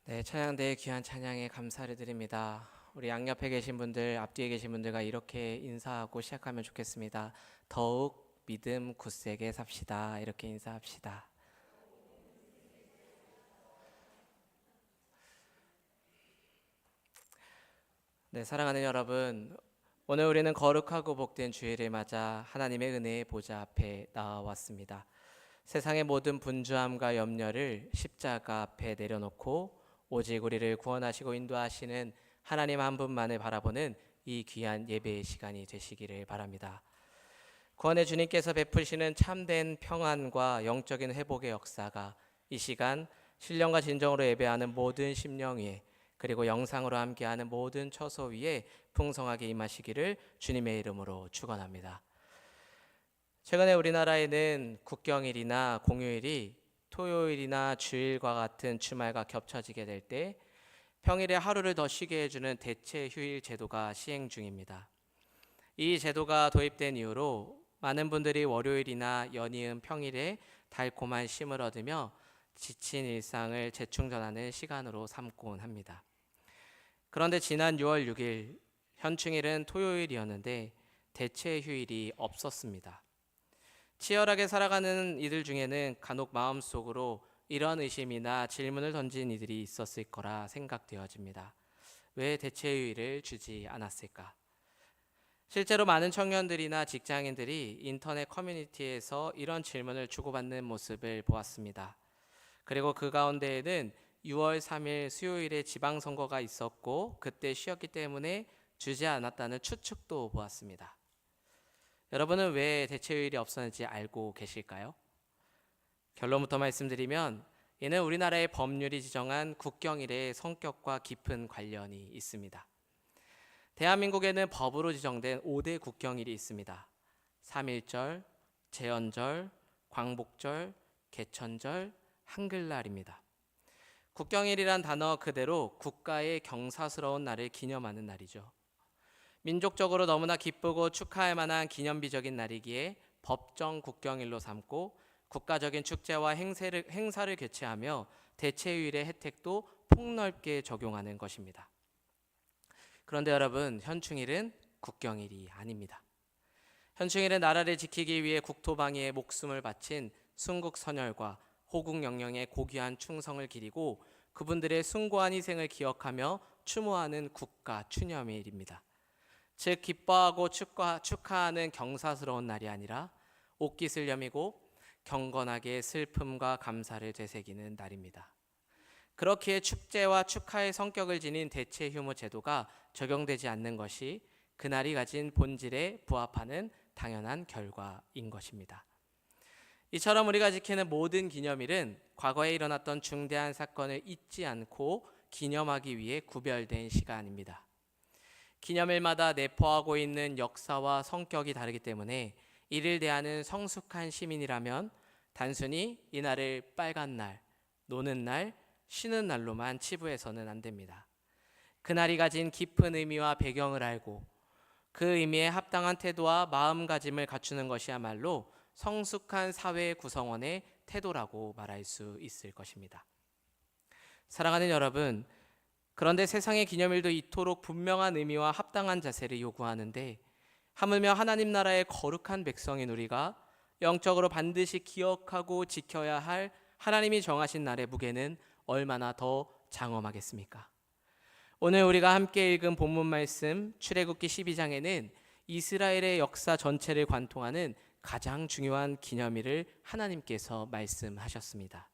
네, 찬양대의 귀한 찬양에 감사를 드립니다. 우리 양옆에 계신 분들, 앞뒤에 계신 분들과 이렇게 인사하고 시작하면 좋겠습니다. 더욱 믿음 굳세게 삽시다. 이렇게 인사합시다. 네, 사랑하는 여러분, 오늘 우리는 거룩하고 복된 주일을 맞아 하나님의 은혜의 보좌 앞에 나왔습니다. 세상의 모든 분주함과 염려를 십자가 앞에 내려놓고 오직 우리를 구원하시고 인도하시는 하나님 한 분만을 바라보는 이 귀한 예배의 시간이 되시기를 바랍니다. 구원의 주님께서 베푸시는 참된 평안과 영적인 회복의 역사가 이 시간 신령과 진정으로 예배하는 모든 심령 위에, 그리고 영상으로 함께하는 모든 처소 위에 풍성하게 임하시기를 주님의 이름으로 축원합니다. 최근에 우리나라에는 국경일이나 공휴일이 토요일이나 주일과 같은 주말과 겹쳐지게 될 때 평일에 하루를 더 쉬게 해주는 대체 휴일 제도가 시행 중입니다. 이 제도가 도입된 이후로 많은 분들이 월요일이나 연이은 평일에 달콤한 쉼을 얻으며 지친 일상을 재충전하는 시간으로 삼곤 합니다. 그런데 지난 6월 6일 현충일은 토요일이었는데 대체 휴일이 없었습니다. 치열하게 살아가는 이들 중에는 간혹 마음속으로 이런 의심이나 질문을 던진 이들이 있었을 거라 생각되어집니다. 왜 대체휴일을 주지 않았을까? 실제로 많은 청년들이나 직장인들이 인터넷 커뮤니티에서 이런 질문을 주고받는 모습을 보았습니다. 그리고 그 가운데에는 6월 3일 수요일에 지방선거가 있었고 그때 쉬었기 때문에 주지 않았다는 추측도 보았습니다. 여러분은 왜 대체휴일이 없었는지 알고 계실까요? 결론부터 말씀드리면 이는 우리나라의 법률이 지정한 국경일의 성격과 깊은 관련이 있습니다. 대한민국에는 법으로 지정된 5대 국경일이 있습니다. 3.1절, 제헌절, 광복절, 개천절, 한글날입니다. 국경일이란 단어 그대로 국가의 경사스러운 날을 기념하는 날이죠. 민족적으로 너무나 기쁘고 축하할 만한 기념비적인 날이기에 법정 국경일로 삼고 국가적인 축제와 행사를 개최하며 대체휴일의 혜택도 폭넓게 적용하는 것입니다. 그런데 여러분, 현충일은 국경일이 아닙니다. 현충일은 나라를 지키기 위해 국토방위에 목숨을 바친 순국 선열과 호국 영령의 고귀한 충성을 기리고 그분들의 숭고한 희생을 기억하며 추모하는 국가 추념일입니다. 즉 기뻐하고 축하하는 경사스러운 날이 아니라 옷깃을 여미고 경건하게 슬픔과 감사를 되새기는 날입니다. 그렇기에 축제와 축하의 성격을 지닌 대체 휴무 제도가 적용되지 않는 것이 그날이 가진 본질에 부합하는 당연한 결과인 것입니다. 이처럼 우리가 지키는 모든 기념일은 과거에 일어났던 중대한 사건을 잊지 않고 기념하기 위해 구별된 시간입니다. 기념일마다 내포하고 있는 역사와 성격이 다르기 때문에 이를 대하는 성숙한 시민이라면 단순히 이날을 빨간 날, 노는 날, 쉬는 날로만 치부해서는 안 됩니다. 그날이 가진 깊은 의미와 배경을 알고 그 의미에 합당한 태도와 마음가짐을 갖추는 것이야말로 성숙한 사회 구성원의 태도라고 말할 수 있을 것입니다. 사랑하는 여러분, 그런데 세상의 기념일도 이토록 분명한 의미와 합당한 자세를 요구하는데 하물며 하나님 나라의 거룩한 백성인 우리가 영적으로 반드시 기억하고 지켜야 할 하나님이 정하신 날의 무게는 얼마나 더 장엄하겠습니까? 오늘 우리가 함께 읽은 본문 말씀 출애굽기 12장에는 이스라엘의 역사 전체를 관통하는 가장 중요한 기념일을 하나님께서 말씀하셨습기다.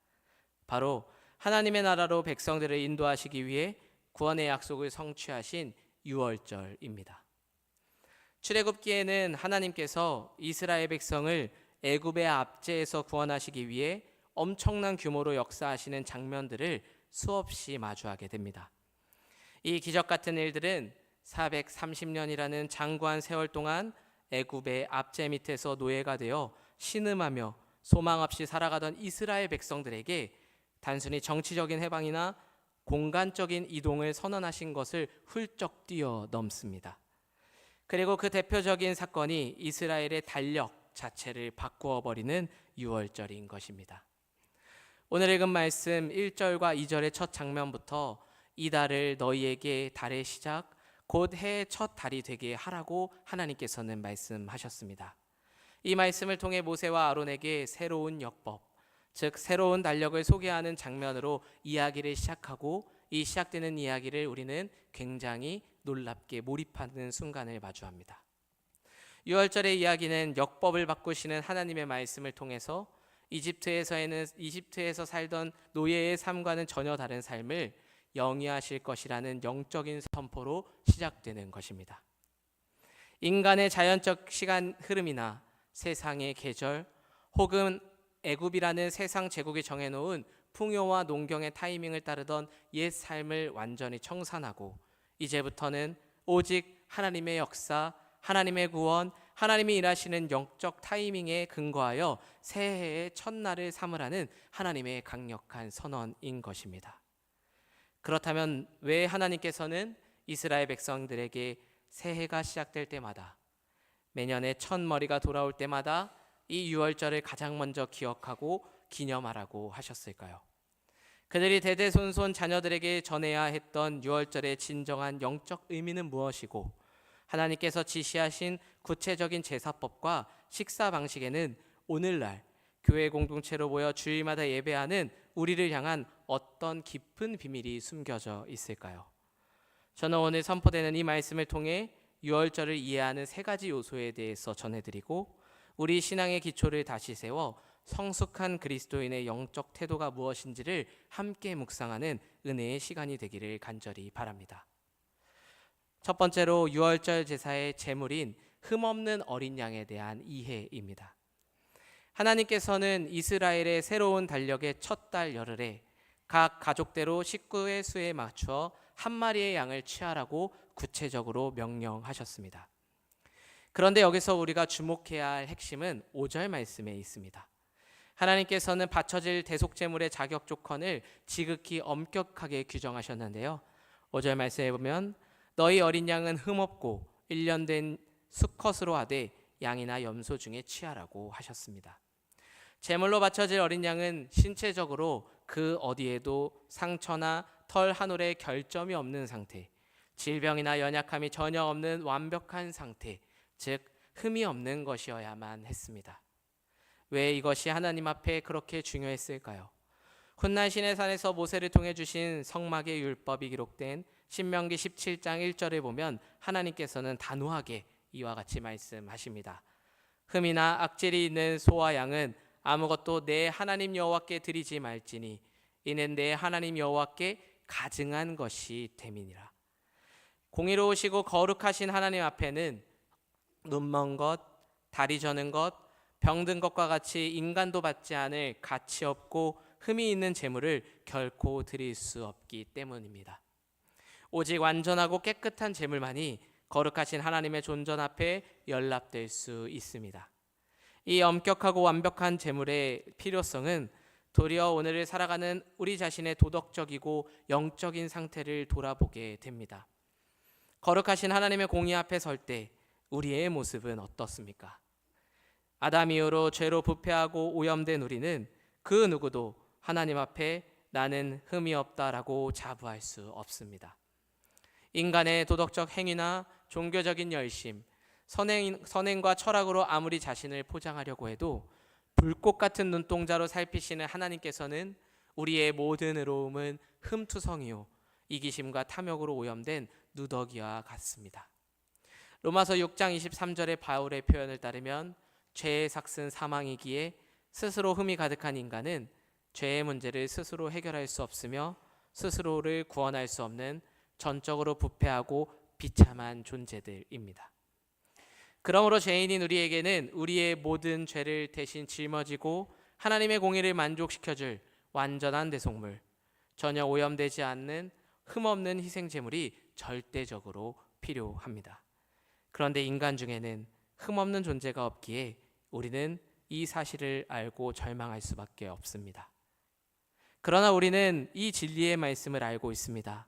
바로 하나님의 나라로 백성들을 인도하시기 위해 구원의 약속을 성취하신 유월절입니다. 출애굽기에는 하나님께서 이스라엘 백성을 애굽의 압제에서 구원하시기 위해 엄청난 규모로 역사하시는 장면들을 수없이 마주하게 됩니다. 이 기적 같은 일들은 430년이라는 장구한 세월 동안 애굽의 압제 밑에서 노예가 되어 신음하며 소망 없이 살아가던 이스라엘 백성들에게 단순히 정치적인 해방이나 공간적인 이동을 선언하신 것을 훌쩍 뛰어넘습니다. 그리고 그 대표적인 사건이 이스라엘의 달력 자체를 바꾸어 버리는 유월절인 것입니다. 오늘 읽은 말씀 1절과 2절의 첫 장면부터 이달을 너희에게 달의 시작 곧 해의 첫 달이 되게 하라고 하나님께서는 말씀하셨습니다. 이 말씀을 통해 모세와 아론에게 새로운 역법, 즉 새로운 달력을 소개하는 장면으로 이야기를 시작하고 이 시작되는 이야기를 우리는 굉장히 놀랍게 몰입하는 순간을 마주합니다. 6월절의 이야기는 역법을 바꾸시는 하나님의 말씀을 통해서 이집트에서 살던 노예의 삶과는 전혀 다른 삶을 영위하실 것이라는 영적인 선포로 시작되는 것입니다. 인간의 자연적 시간 흐름이나 세상의 계절 혹은 애굽이라는 세상 제국이 정해놓은 풍요와 농경의 타이밍을 따르던 옛 삶을 완전히 청산하고 이제부터는 오직 하나님의 역사, 하나님의 구원, 하나님이 일하시는 영적 타이밍에 근거하여 새해의 첫날을 삼으라는 하나님의 강력한 선언인 것입니다. 그렇다면 왜 하나님께서는 이스라엘 백성들에게 새해가 시작될 때마다 매년의 첫 머리가 돌아올 때마다 이 유월절을 가장 먼저 기억하고 기념하라고 하셨을까요? 그들이 대대손손 자녀들에게 전해야 했던 유월절의 진정한 영적 의미는 무엇이고 하나님께서 지시하신 구체적인 제사법과 식사 방식에는 오늘날 교회 공동체로 모여 주일마다 예배하는 우리를 향한 어떤 깊은 비밀이 숨겨져 있을까요? 저는 오늘 선포되는 이 말씀을 통해 유월절을 이해하는 세 가지 요소에 대해서 전해드리고 우리 신앙의 기초를 다시 세워 성숙한 그리스도인의 영적 태도가 무엇인지를 함께 묵상하는 은혜의 시간이 되기를 간절히 바랍니다. 첫 번째로 유월절 제사의 제물인 흠없는 어린 양에 대한 이해입니다. 하나님께서는 이스라엘의 새로운 달력의 첫 달 열흘에 각 가족대로 식구의 수에 맞추어 한 마리의 양을 취하라고 구체적으로 명령하셨습니다. 그런데 여기서 우리가 주목해야 할 핵심은 5절 말씀에 있습니다. 하나님께서는 바쳐질 대속제물의 자격 조건을 지극히 엄격하게 규정하셨는데요. 5절 말씀에 보면 너희 어린 양은 흠없고 1년 된 수컷으로 하되 양이나 염소 중에 취하라고 하셨습니다. 제물로 바쳐질 어린 양은 신체적으로 그 어디에도 상처나 털 한 올의 결점이 없는 상태, 질병이나 연약함이 전혀 없는 완벽한 상태, 즉 흠이 없는 것이어야만 했습니다. 왜 이것이 하나님 앞에 그렇게 중요했을까요? 훗날 시내산에서 모세를 통해 주신 성막의 율법이 기록된 신명기 17장 1절에 보면 하나님께서는 단호하게 이와 같이 말씀하십니다. 흠이나 악질이 있는 소와 양은 아무것도 내 하나님 여호와께 드리지 말지니 이는 내 하나님 여호와께 가증한 것이 됨이니라. 공의로우시고 거룩하신 하나님 앞에는 눈먼 것, 다리 저는 것, 병든 것과 같이 인간도 받지 않을 가치 없고 흠이 있는 제물을 결코 드릴 수 없기 때문입니다. 오직 완전하고 깨끗한 제물만이 거룩하신 하나님의 존전 앞에 연락될 수 있습니다. 이 엄격하고 완벽한 제물의 필요성은 도리어 오늘을 살아가는 우리 자신의 도덕적이고 영적인 상태를 돌아보게 됩니다. 거룩하신 하나님의 공의 앞에 설 때 우리의 모습은 어떻습니까? 아담 이후로 죄로 부패하고 오염된 우리는 그 누구도 하나님 앞에 나는 흠이 없다라고 자부할 수 없습니다. 인간의 도덕적 행위나 종교적인 열심, 선행과 철학으로 아무리 자신을 포장하려고 해도 불꽃 같은 눈동자로 살피시는 하나님께서는 우리의 모든 의로움은 흠투성이요 이기심과 탐욕으로 오염된 누더기와 같습니다. 로마서 6장 23절의 바울의 표현을 따르면 죄의 삭은 사망이기에 스스로 흠이 가득한 인간은 죄의 문제를 스스로 해결할 수 없으며 스스로를 구원할 수 없는 전적으로 부패하고 비참한 존재들입니다. 그러므로 죄인인 우리에게는 우리의 모든 죄를 대신 짊어지고 하나님의 공의를 만족시켜줄 완전한 대속물, 전혀 오염되지 않는 흠없는 희생제물이 절대적으로 필요합니다. 그런데 인간 중에는 흠없는 존재가 없기에 우리는 이 사실을 알고 절망할 수밖에 없습니다. 그러나 우리는 이 진리의 말씀을 알고 있습니다.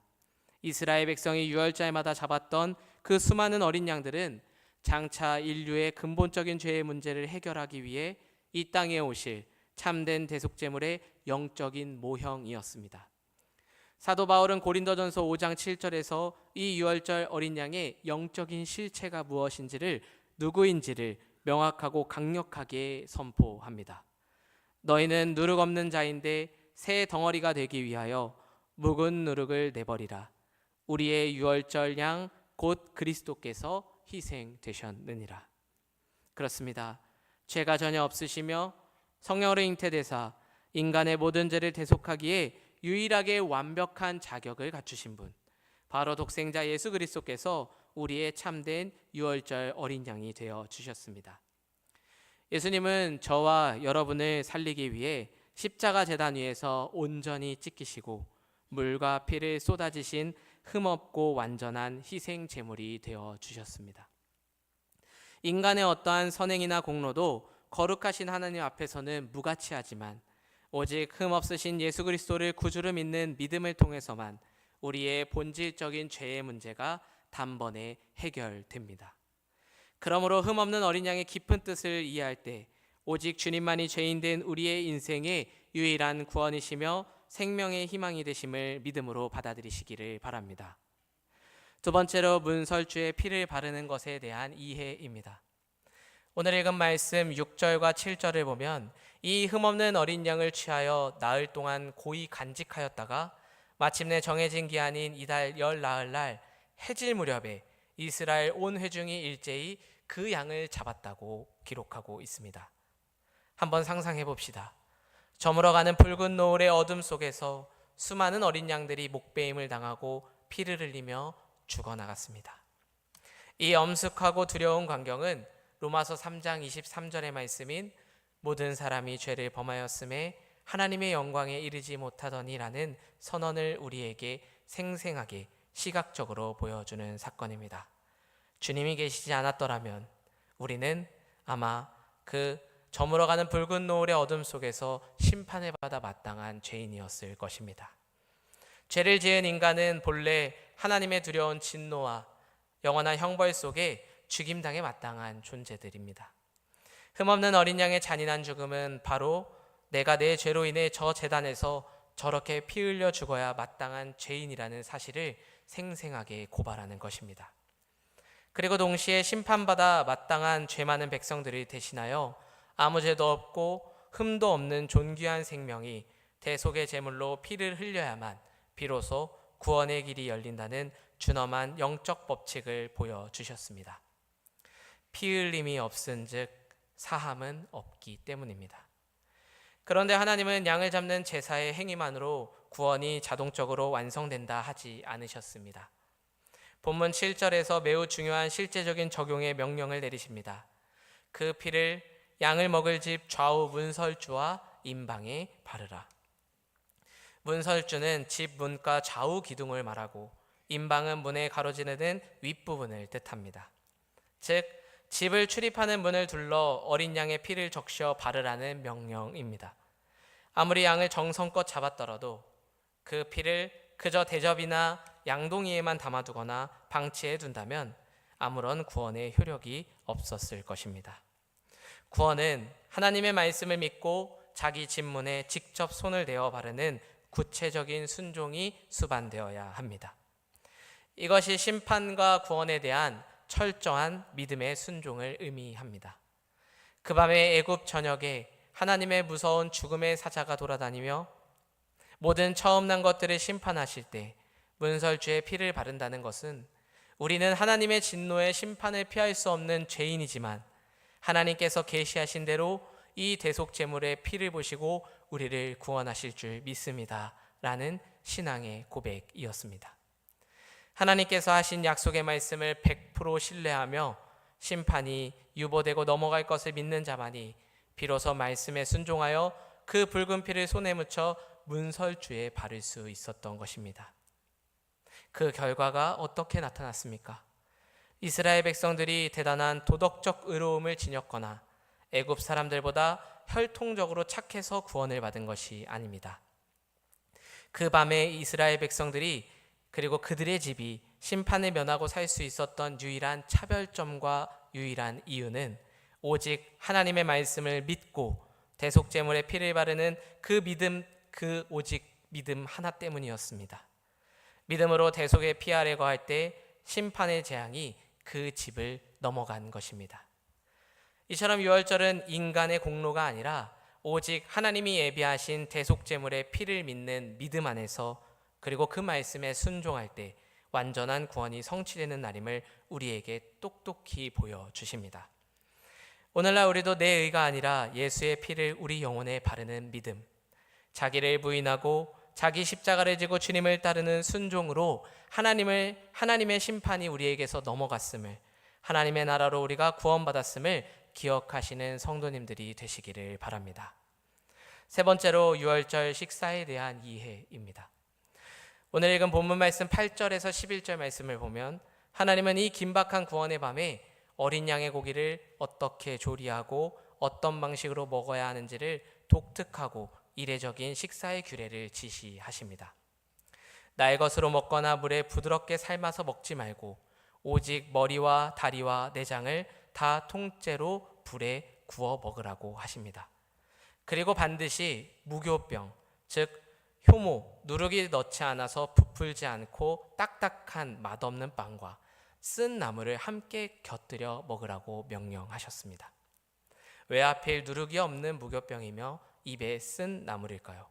이스라엘 백성이 유월절마다 잡았던 그 수많은 어린 양들은 장차 인류의 근본적인 죄의 문제를 해결하기 위해 이 땅에 오실 참된 대속제물의 영적인 모형이었습니다. 사도 바울은 고린도전서 5장 7절에서 이 유월절 어린 양의 영적인 실체가 무엇인지를 누구인지를 명확하고 강력하게 선포합니다. 너희는 누룩 없는 자인데 새 덩어리가 되기 위하여 묵은 누룩을 내버리라. 우리의 유월절 양 곧 그리스도께서 희생되셨느니라. 그렇습니다. 죄가 전혀 없으시며 성령으로 잉태되사 인간의 모든 죄를 대속하기에 유일하게 완벽한 자격을 갖추신 분, 바로 독생자 예수 그리스도께서 우리의 참된 유월절 어린 양이 되어 주셨습니다. 예수님은 저와 여러분을 살리기 위해 십자가 제단 위에서 온전히 찢기시고 물과 피를 쏟아지신 흠없고 완전한 희생 제물이 되어 주셨습니다. 인간의 어떠한 선행이나 공로도 거룩하신 하나님 앞에서는 무가치하지만 오직 흠없으신 예수 그리스도를 구주로 믿는 믿음을 통해서만 우리의 본질적인 죄의 문제가 단번에 해결됩니다. 그러므로 흠없는 어린 양의 깊은 뜻을 이해할 때 오직 주님만이 죄인된 우리의 인생의 유일한 구원이시며 생명의 희망이 되심을 믿음으로 받아들이시기를 바랍니다. 두 번째로 문설주에 피를 바르는 것에 대한 이해입니다. 오늘 읽은 말씀 6절과 7절을 보면 이 흠없는 어린 양을 취하여 나흘 동안 고이 간직하였다가 마침내 정해진 기한인 이달 열 나흘날 해질 무렵에 이스라엘 온 회중이 일제히 그 양을 잡았다고 기록하고 있습니다. 한번 상상해 봅시다. 저물어가는 붉은 노을의 어둠 속에서 수많은 어린 양들이 목베임을 당하고 피를 흘리며 죽어나갔습니다. 이 엄숙하고 두려운 광경은 로마서 3장 23절의 말씀인 모든 사람이 죄를 범하였음에 하나님의 영광에 이르지 못하더니라는 선언을 우리에게 생생하게 시각적으로 보여주는 사건입니다. 주님이 계시지 않았더라면 우리는 아마 그 저물어가는 붉은 노을의 어둠 속에서 심판을 받아 마땅한 죄인이었을 것입니다. 죄를 지은 인간은 본래 하나님의 두려운 진노와 영원한 형벌 속에 죽임당에 마땅한 존재들입니다. 흠없는 어린 양의 잔인한 죽음은 바로 내가 내 죄로 인해 저 제단에서 저렇게 피 흘려 죽어야 마땅한 죄인이라는 사실을 생생하게 고발하는 것입니다. 그리고 동시에 심판받아 마땅한 죄 많은 백성들을 대신하여 아무 죄도 없고 흠도 없는 존귀한 생명이 대속의 제물로 피를 흘려야만 비로소 구원의 길이 열린다는 준엄한 영적 법칙을 보여주셨습니다. 피 흘림이 없은즉 사함은 없기 때문입니다. 그런데 하나님은 양을 잡는 제사의 행위만으로 구원이 자동적으로 완성된다 하지 않으셨습니다. 본문 7절에서 매우 중요한 실제적인 적용의 명령을 내리십니다. 그 피를 양을 먹을 집 좌우 문설주와 임방에 바르라. 문설주는 집 문과 좌우 기둥을 말하고 임방은 문에 가로지르는 윗부분을 뜻합니다. 즉 집을 출입하는 문을 둘러 어린 양의 피를 적셔 바르라는 명령입니다. 아무리 양을 정성껏 잡았더라도 그 피를 그저 대접이나 양동이에만 담아두거나 방치해 둔다면 아무런 구원의 효력이 없었을 것입니다. 구원은 하나님의 말씀을 믿고 자기 집문에 직접 손을 대어 바르는 구체적인 순종이 수반되어야 합니다. 이것이 심판과 구원에 대한 철저한 믿음의 순종을 의미합니다. 그 밤에 애굽 전역에 하나님의 무서운 죽음의 사자가 돌아다니며 모든 처음 난 것들을 심판하실 때 문설주에 피를 바른다는 것은 우리는 하나님의 진노의 심판을 피할 수 없는 죄인이지만 하나님께서 계시하신 대로 이 대속제물의 피를 보시고 우리를 구원하실 줄 믿습니다 라는 신앙의 고백이었습니다. 하나님께서 하신 약속의 말씀을 100% 신뢰하며 심판이 유보되고 넘어갈 것을 믿는 자만이 비로소 말씀에 순종하여 그 붉은 피를 손에 묻혀 문설주에 바를 수 있었던 것입니다. 그 결과가 어떻게 나타났습니까? 이스라엘 백성들이 대단한 도덕적 의로움을 지녔거나 애굽 사람들보다 혈통적으로 착해서 구원을 받은 것이 아닙니다. 그 밤에 이스라엘 백성들이 그리고 그들의 집이 심판을 면하고 살 수 있었던 유일한 차별점과 유일한 이유는 오직 하나님의 말씀을 믿고 대속제물에 피를 바르는 그 믿음, 그 오직 믿음 하나 때문이었습니다. 믿음으로 대속의 피 아래 거할 때 심판의 재앙이 그 집을 넘어간 것입니다. 이처럼 유월절은 인간의 공로가 아니라 오직 하나님이 예비하신 대속제물의 피를 믿는 믿음 안에서, 그리고 그 말씀에 순종할 때 완전한 구원이 성취되는 날임을 우리에게 똑똑히 보여주십니다. 오늘날 우리도 내 의가 아니라 예수의 피를 우리 영혼에 바르는 믿음, 자기를 부인하고 자기 십자가를 지고 주님을 따르는 순종으로 하나님의 심판이 우리에게서 넘어갔음을, 하나님의 나라로 우리가 구원받았음을 기억하시는 성도님들이 되시기를 바랍니다. 세 번째로 유월절 식사에 대한 이해입니다. 오늘 읽은 본문 말씀 8절에서 11절 말씀을 보면 하나님은 이 긴박한 구원의 밤에 어린 양의 고기를 어떻게 조리하고 어떤 방식으로 먹어야 하는지를 독특하고 이례적인 식사의 규례를 지시하십니다. 날 것으로 먹거나 물에 부드럽게 삶아서 먹지 말고 오직 머리와 다리와 내장을 다 통째로 불에 구워 먹으라고 하십니다. 그리고 반드시 무교병, 즉 효모, 누룩이 넣지 않아서 부풀지 않고 딱딱한 맛없는 빵과 쓴 나물을 함께 곁들여 먹으라고 명령하셨습니다. 왜 하필 누룩이 없는 무교병이며 입에 쓴 나물일까요?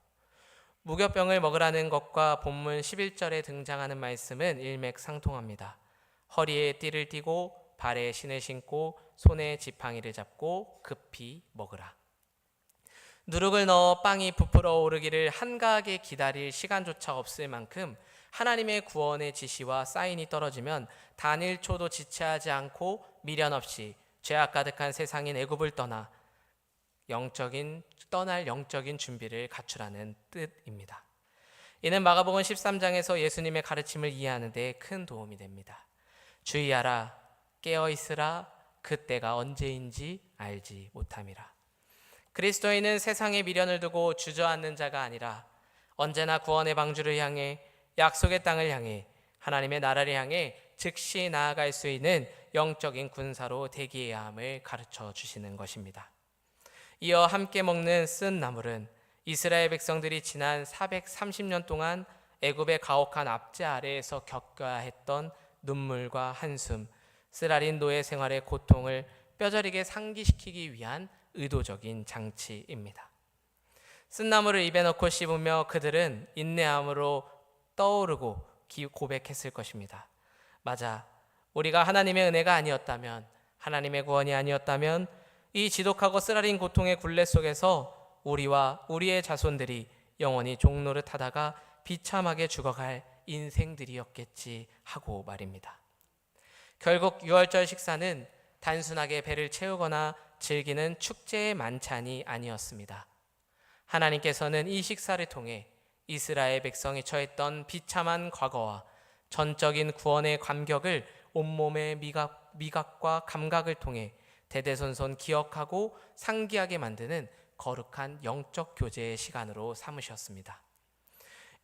무교병을 먹으라는 것과 본문 11절에 등장하는 말씀은 일맥상통합니다. 허리에 띠를 띠고 발에 신을 신고 손에 지팡이를 잡고 급히 먹으라. 누룩을 넣어 빵이 부풀어 오르기를 한가하게 기다릴 시간조차 없을 만큼 하나님의 구원의 지시와 사인이 떨어지면 단 1초도 지체하지 않고 미련 없이 죄악 가득한 세상인 애굽을 떠날 영적인 준비를 갖추라는 뜻입니다. 이는 마가복음 13장에서 예수님의 가르침을 이해하는 데 큰 도움이 됩니다. 주의하라, 깨어있으라, 그때가 언제인지 알지 못함이라. 그리스도인은 세상의 미련을 두고 주저앉는 자가 아니라 언제나 구원의 방주를 향해, 약속의 땅을 향해, 하나님의 나라를 향해 즉시 나아갈 수 있는 영적인 군사로 대기해야 함을 가르쳐 주시는 것입니다. 이어 함께 먹는 쓴 나물은 이스라엘 백성들이 지난 430년 동안 애굽의 가혹한 압제 아래에서 겪어야 했던 눈물과 한숨, 쓰라린 노예 생활의 고통을 뼈저리게 상기시키기 위한 의도적인 장치입니다. 쓴 나물을 입에 넣고 씹으며 그들은 인내함으로 떠오르고 고백했을 것입니다. 맞아, 우리가 하나님의 은혜가 아니었다면, 하나님의 구원이 아니었다면 이 지독하고 쓰라린 고통의 굴레 속에서 우리와 우리의 자손들이 영원히 종노릇 하다가 비참하게 죽어갈 인생들이었겠지 하고 말입니다. 결국 유월절 식사는 단순하게 배를 채우거나 즐기는 축제의 만찬이 아니었습니다. 하나님께서는 이 식사를 통해 이스라엘 백성이 처했던 비참한 과거와 전적인 구원의 감격을 온몸의 미각과 감각을 통해 대대손손 기억하고 상기하게 만드는 거룩한 영적 교제의 시간으로 삼으셨습니다.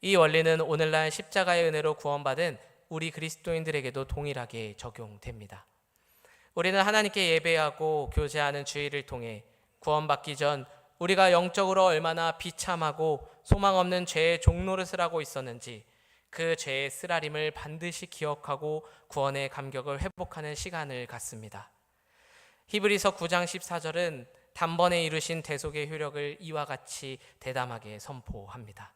이 원리는 오늘날 십자가의 은혜로 구원받은 우리 그리스도인들에게도 동일하게 적용됩니다. 우리는 하나님께 예배하고 교제하는 주의를 통해 구원받기 전 우리가 영적으로 얼마나 비참하고 소망 없는 죄의 종노릇을 하고 있었는지 그 죄의 쓰라림을 반드시 기억하고 구원의 감격을 회복하는 시간을 갖습니다. 히브리서 9장 14절은 단번에 이루신 대속의 효력을 이와 같이 대담하게 선포합니다.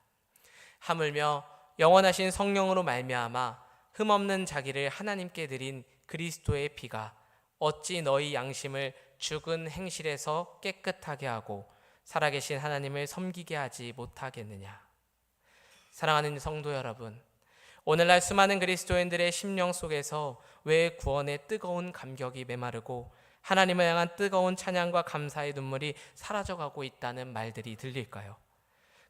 하물며 영원하신 성령으로 말미암아 흠없는 자기를 하나님께 드린 그리스도의 피가 어찌 너희 양심을 죽은 행실에서 깨끗하게 하고 살아계신 하나님을 섬기게 하지 못하겠느냐. 사랑하는 성도 여러분, 오늘날 수많은 그리스도인들의 심령 속에서 왜 구원의 뜨거운 감격이 메마르고 하나님을 향한 뜨거운 찬양과 감사의 눈물이 사라져가고 있다는 말들이 들릴까요?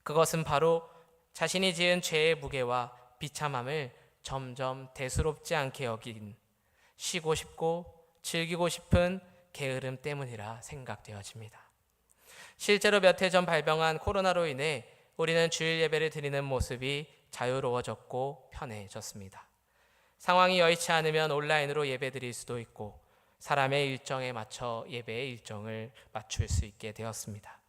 그것은 바로 자신이 지은 죄의 무게와 비참함을 점점 대수롭지 않게 여긴 쉬고 싶고 즐기고 싶은 게으름 때문이라 생각되어집니다. 실제로 몇 해 전 발병한 코로나로 인해 우리는 주일 예배를 드리는 모습이 자유로워졌고 편해졌습니다. 상황이 여의치 않으면 온라인으로 예배 드릴 수도 있고 사람의 일정에 맞춰 예배의 일정을 맞출 수 있게 되었습니다.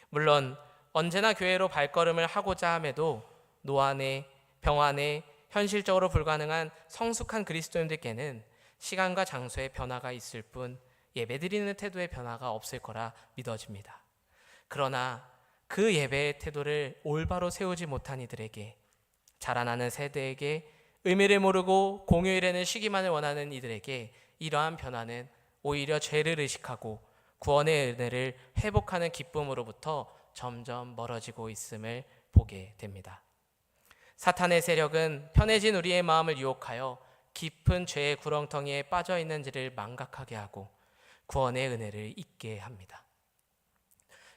물론 언제나 교회로 발걸음을 하고자 함에도 노안에 병안에 현실적으로 불가능한 성숙한 그리스도인들께는 시간과 장소의 변화가 있을 뿐 예배드리는 태도의 변화가 없을 거라 믿어집니다. 그러나 그 예배의 태도를 올바로 세우지 못한 이들에게, 자라나는 세대에게, 의미를 모르고 공휴일에는 쉬기만을 원하는 이들에게 이러한 변화는 오히려 죄를 의식하고 구원의 은혜를 회복하는 기쁨으로부터 점점 멀어지고 있음을 보게 됩니다. 사탄의 세력은 편해진 우리의 마음을 유혹하여 깊은 죄의 구렁텅이에 빠져 있는지를 망각하게 하고 구원의 은혜를 잊게 합니다.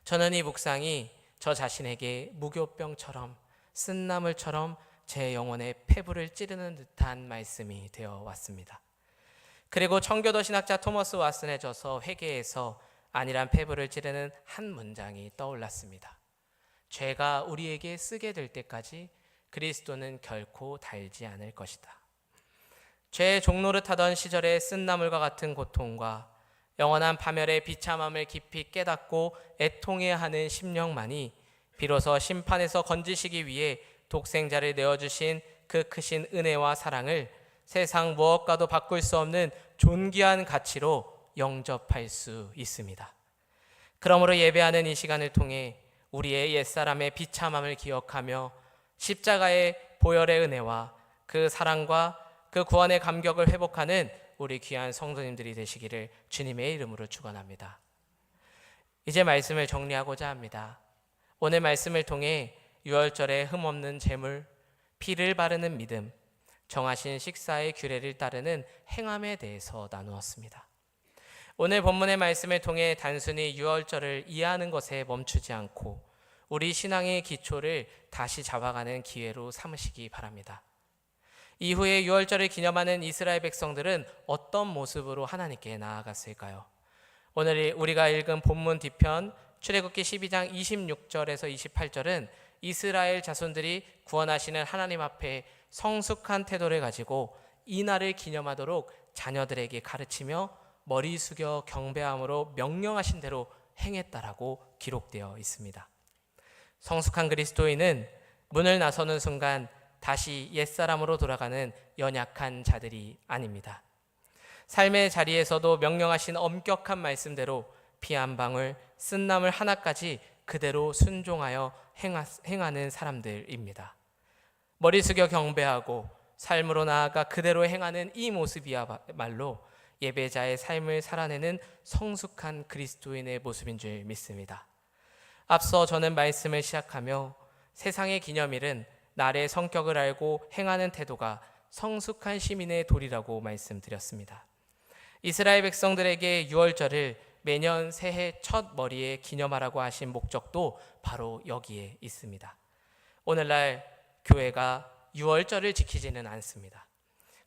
저는 이 묵상이 저 자신에게 무교병처럼 쓴나물처럼 제 영혼의 폐부를 찌르는 듯한 말씀이 되어 왔습니다. 그리고 청교도 신학자 토머스 왓슨에 져서 회개에서 안일한 폐부를 찌르는 한 문장이 떠올랐습니다. 죄가 우리에게 쓰게 될 때까지 그리스도는 결코 달지 않을 것이다. 죄의 종노릇하던 시절의 쓴나물과 같은 고통과 영원한 파멸의 비참함을 깊이 깨닫고 애통해야 하는 심령만이 비로소 심판에서 건지시기 위해 독생자를 내어주신 그 크신 은혜와 사랑을 세상 무엇과도 바꿀 수 없는 존귀한 가치로 영접할 수 있습니다. 그러므로 예배하는 이 시간을 통해 우리의 옛사람의 비참함을 기억하며 십자가의 보혈의 은혜와 그 사랑과 그 구원의 감격을 회복하는 우리 귀한 성도님들이 되시기를 주님의 이름으로 축원합니다. 이제 말씀을 정리하고자 합니다. 오늘 말씀을 통해 유월절의 흠없는 제물, 피를 바르는 믿음, 정하신 식사의 규례를 따르는 행함에 대해서 나누었습니다. 오늘 본문의 말씀을 통해 단순히 유월절을 이해하는 것에 멈추지 않고 우리 신앙의 기초를 다시 잡아가는 기회로 삼으시기 바랍니다. 이후에 유월절을 기념하는 이스라엘 백성들은 어떤 모습으로 하나님께 나아갔을까요? 오늘 우리가 읽은 본문 뒤편 출애굽기 12장 26절에서 28절은 이스라엘 자손들이 구원하시는 하나님 앞에 성숙한 태도를 가지고 이 날을 기념하도록 자녀들에게 가르치며 머리 숙여 경배함으로 명령하신 대로 행했다라고 기록되어 있습니다. 성숙한 그리스도인은 문을 나서는 순간 다시 옛사람으로 돌아가는 연약한 자들이 아닙니다. 삶의 자리에서도 명령하신 엄격한 말씀대로 피 한 방울, 쓴나물 하나까지 그대로 순종하여 행하는 사람들입니다. 머리 숙여 경배하고 삶으로 나아가 그대로 행하는 이 모습이야말로 예배자의 삶을 살아내는 성숙한 그리스도인의 모습인 줄 믿습니다. 앞서 저는 말씀을 시작하며 세상의 기념일은 날의 성격을 알고 행하는 태도가 성숙한 시민의 도리라고 말씀드렸습니다. 이스라엘 백성들에게 유월절을 매년 새해 첫 머리에 기념하라고 하신 목적도 바로 여기에 있습니다. 오늘날 교회가 유월절을 지키지는 않습니다.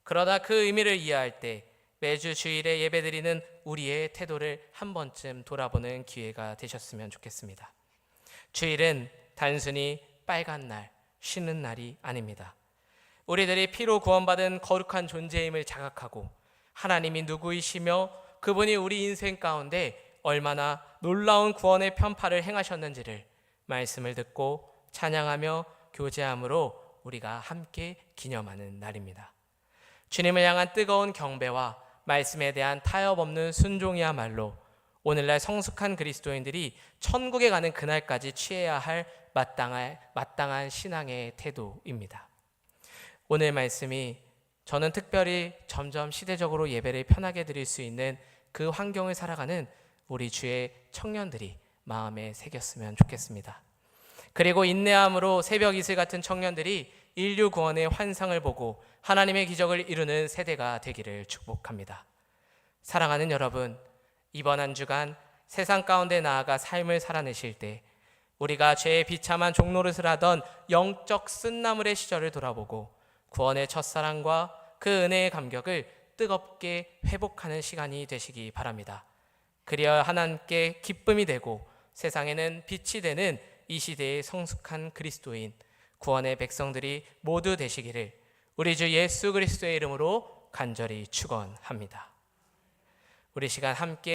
그러나 그 의미를 이해할 때 매주 주일에 예배드리는 우리의 태도를 한 번쯤 돌아보는 기회가 되셨으면 좋겠습니다. 주일은 단순히 빨간 날, 쉬는 날이 아닙니다. 우리들이 피로 구원받은 거룩한 존재임을 자각하고 하나님이 누구이시며 그분이 우리 인생 가운데 얼마나 놀라운 구원의 편파를 행하셨는지를 말씀을 듣고 찬양하며 교제함으로 우리가 함께 기념하는 날입니다. 주님을 향한 뜨거운 경배와 말씀에 대한 타협 없는 순종이야말로 오늘날 성숙한 그리스도인들이 천국에 가는 그날까지 취해야 할 마땅한 신앙의 태도입니다. 오늘 말씀이 저는 특별히 점점 시대적으로 예배를 편하게 드릴 수 있는 그 환경을 살아가는 우리 주의 청년들이 마음에 새겼으면 좋겠습니다. 그리고 인내함으로 새벽 이슬 같은 청년들이 인류 구원의 환상을 보고 하나님의 기적을 이루는 세대가 되기를 축복합니다. 사랑하는 여러분, 이번 한 주간 세상 가운데 나아가 삶을 살아내실 때 우리가 죄의 비참한 종노릇을 하던 영적 쓴나물의 시절을 돌아보고 구원의 첫사랑과 그 은혜의 감격을 뜨겁게 회복하는 시간이 되시기 바랍니다. 그리하여 하나님께 기쁨이 되고 세상에는 빛이 되는 이 시대의 성숙한 그리스도인 구원의 백성들이 모두 되시기를 우리 주 예수 그리스도의 이름으로 간절히 축원합니다. 우리 시간 함께